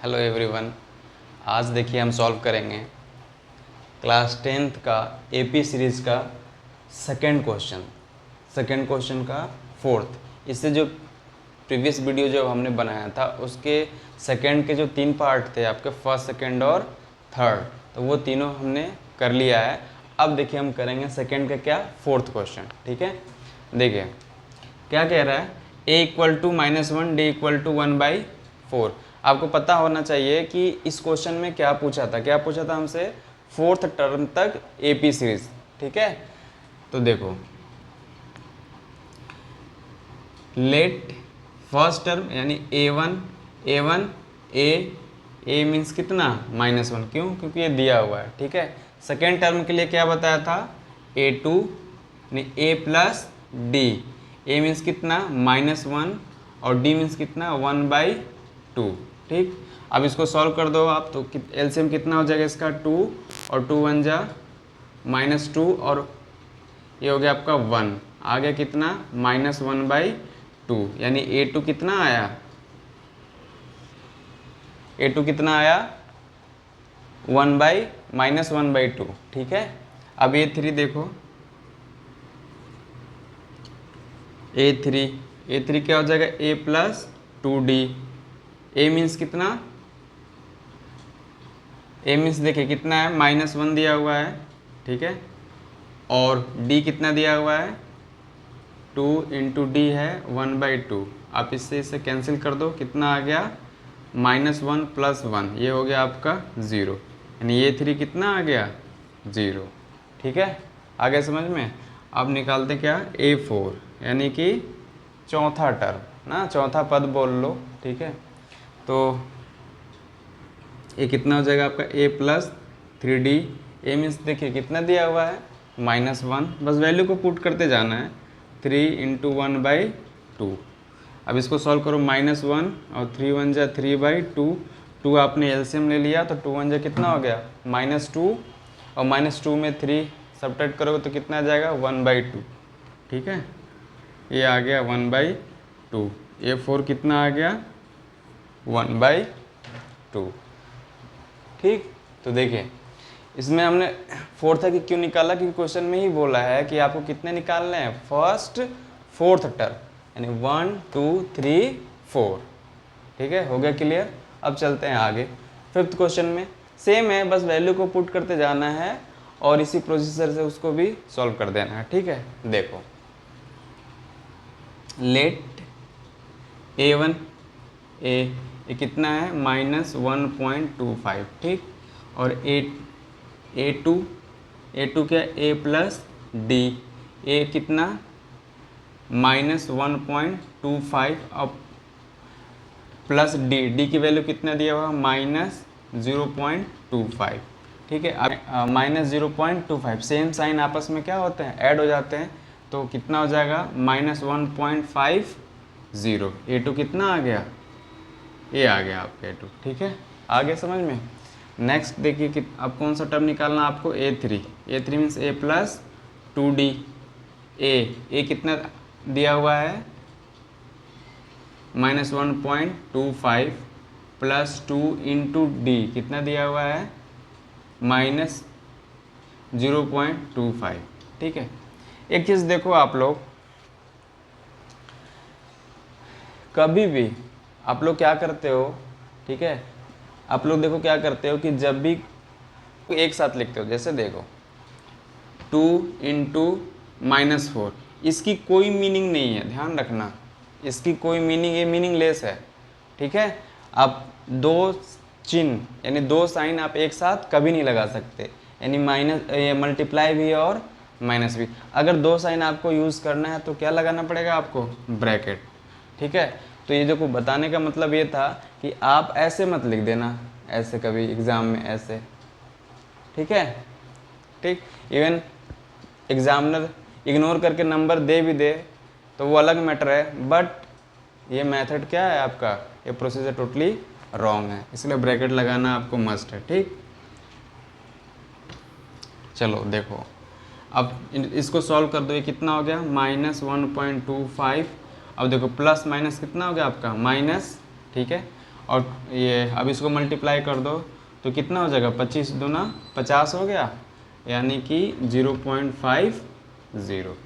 Hello everyone. आज देखिए हम सॉल्व करेंगे क्लास 10th का एपी सीरीज़ का सेकंड क्वेश्चन का फोर्थ। इससे जो प्रीवियस वीडियो जो हमने बनाया था उसके सेकंड के जो 3 पार्ट थे आपके फर्स्ट, सेकंड और थर्ड, तो वो तीनों हमने कर लिया है। अब देखिए हम करेंगे सेकंड का क्या, फोर्थ क्वेश्चन। ठीक है, देखिए क्या कह रहा है, a equal to -1 d equal to 1/4। आपको पता होना चाहिए कि इस क्वेश्चन में क्या पूछा था हमसे, फोर्थ टर्म तक एपी सीरीज। ठीक है, तो देखो लेट फर्स्ट टर्म यानी a1 a मीन्स कितना -1, क्यों, क्योंकि ये दिया हुआ है। ठीक है, सेकेंड टर्म के लिए क्या बताया था, a2 यानी a plus D. a means कितना -1 और d मीन्स कितना 1/2। ठीक, अब इसको सॉल्व कर दो आप, तो एलसीएम कितना हो जाएगा इसका 2 और 2 1 जा -2 और ये हो गया आपका 1, आ गया कितना -1/2, यानी a2 कितना आया, a2 कितना आया 1/2। ठीक है, अब a3 देखो, a3 क्या हो जाएगा a plus 2d। a means कितना, a मीन्स देखिए कितना है -1 दिया हुआ है। ठीक है, और d कितना दिया हुआ है 2 इंटू डी है 1/2। आप इससे कैंसिल कर दो, कितना आ गया -1 प्लस 1, ये हो गया आपका 0, यानी a3 कितना आ गया 0। ठीक है, आ गया समझ में। अब निकालते क्या, a4 यानी कि चौथा टर्म ना, चौथा पद बोल लो। ठीक है, तो ये कितना हो जाएगा आपका a plus 3d। a means देखिए कितना दिया हुआ है -1, बस वैल्यू को पुट करते जाना है, 3 इंटू 1/2। अब इसको सॉल्व करो, -1 और 3 1 जा 3/2, 2 आपने एलसीएम ले लिया तो 2 1 जा कितना हो गया -2 और -2 में 3 सब्ट्रैक्ट करोगे तो कितना आ जाएगा 1/2। ठीक है, ये आ गया 1/2, a4 कितना आ गया 1/2। ठीक, तो देखिए इसमें हमने फोर्थ है कि क्यों निकाला, क्योंकि क्वेश्चन में ही बोला है कि आपको कितने निकालने हैं, फर्स्ट फोर्थ टर्म, यानी 1 2 3 4। ठीक है, हो गया क्लियर। अब चलते हैं आगे, फिफ्थ क्वेश्चन में सेम है, बस वैल्यू को पुट करते जाना है और इसी प्रोसीजर से उसको भी सॉल्व कर देना है। ठीक है, देखो लेट a1 ये कितना है -1.25। ठीक, और a2 क्या, a प्लस डी, a कितना -1.25 अब प्लस डी की वैल्यू कितना दिया हुआ -0.25। ठीक है, अब -0.25 सेम साइन आपस में क्या होते हैं, ऐड हो जाते हैं, तो कितना हो जाएगा -1.50। a2 कितना आ गया, ये आ गया आपका a2। ठीक है, आगे समझ में। नेक्स्ट देखिए कि अब कौन सा टर्म निकालना आपको, a3 means a plus 2d। a कितना दिया हुआ है -1.25 प्लस 2 इंटू डी कितना दिया हुआ है -0.25। ठीक है, एक चीज़ देखो आप लोग, कभी भी आप लोग क्या करते हो, ठीक है, आप लोग देखो क्या करते हो कि जब भी एक साथ लिखते हो, जैसे देखो 2 इंटू -4, इसकी कोई मीनिंग नहीं है, ध्यान रखना, इसकी कोई मीनिंग, ये मीनिंगलेस है। ठीक है, आप दो चिन्ह यानी दो साइन आप एक साथ कभी नहीं लगा सकते, यानी मल्टीप्लाई भी और माइनस भी। अगर दो साइन आपको यूज़ करना है तो क्या लगाना पड़ेगा आपको, ब्रैकेट। ठीक है, तो ये देखो बताने का मतलब ये था कि आप ऐसे मत लिख देना, ऐसे कभी एग्ज़ाम में ऐसे। ठीक है, ठीक, इवन एग्जामिनर इग्नोर करके नंबर दे भी दे तो वो अलग मैटर है, बट ये मेथड क्या है आपका, ये प्रोसीजर टोटली रॉन्ग है, इसलिए ब्रैकेट लगाना आपको मस्ट है। ठीक, चलो देखो अब इसको सॉल्व कर दो, ये कितना हो गया -1.25। अब देखो प्लस माइनस कितना हो गया आपका माइनस। ठीक है, और ये अब इसको मल्टीप्लाई कर दो तो कितना हो जाएगा, 25 दूना 50 हो गया, यानी कि 0.50।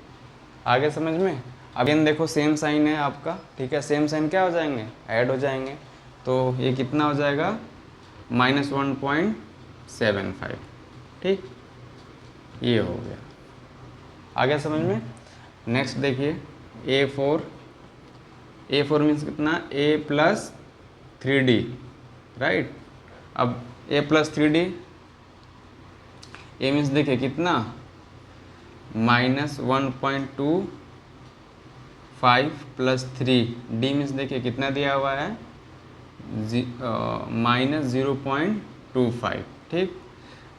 आगे समझ में। अब इन देखो सेम साइन है आपका, ठीक है, सेम साइन क्या हो जाएंगे, ऐड हो जाएंगे, तो ये कितना हो जाएगा -1.75। ठीक, ये हो गया। आगे समझ में। नेक्स्ट देखिए A4 मीन्स कितना, A+3D, राइट। अब A+3D, ए मीन्स देखिए कितना, -1.25 + 3, डी मीन्स देखिए कितना दिया हुआ है, -0.25। ठीक,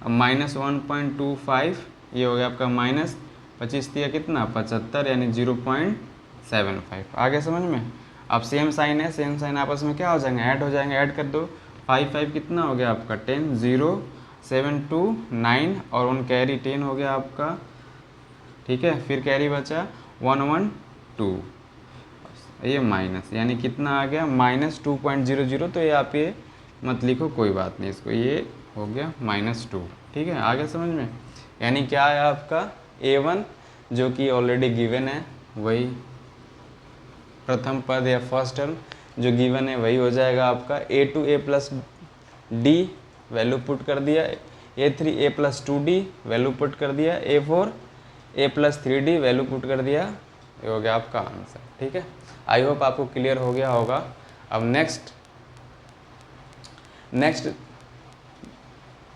अब -1.25 ये हो गया आपका -25 दिया कितना 75, यानी 0.75। आगे समझ में। अब सेम साइन है, सेम साइन आपस में क्या हो जाएंगे, ऐड हो जाएंगे, ऐड कर दो। 5 कितना हो गया आपका 10, 0 7 2 9 और 1 कैरी 10 हो गया आपका, ठीक है। फिर कैरी बचा 1 1 2, ये माइनस, यानी कितना आ गया -2.00। तो ये आप ये मत लिखो, कोई बात नहीं, इसको ये हो गया -2। ठीक है, आगे समझ में। यानी क्या है आपका A1 जो कि ऑलरेडी गिवन है, वही प्रथम पद या फर्स्ट टर्म जो गिवन है वही हो जाएगा आपका। A2 A+D वैल्यू पुट कर दिया, A3 A+2D वैल्यू पुट कर दिया, A4 A+3D वैल्यू पुट कर दिया, ये हो गया आपका आंसर। ठीक है, आई होप आपको क्लियर हो गया होगा। अब नेक्स्ट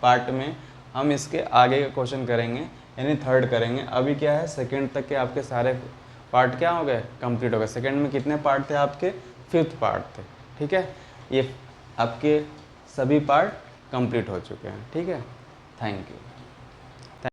पार्ट में हम इसके आगे का क्वेश्चन करेंगे, यानी थर्ड करेंगे। अभी क्या है, सेकंड तक के आपके सारे पार्ट क्या हो गए, कंप्लीट हो गए। सेकंड में कितने पार्ट थे आपके, 5th पार्ट थे। ठीक है, ये आपके सभी पार्ट कंप्लीट हो चुके हैं। ठीक है, थैंक यू।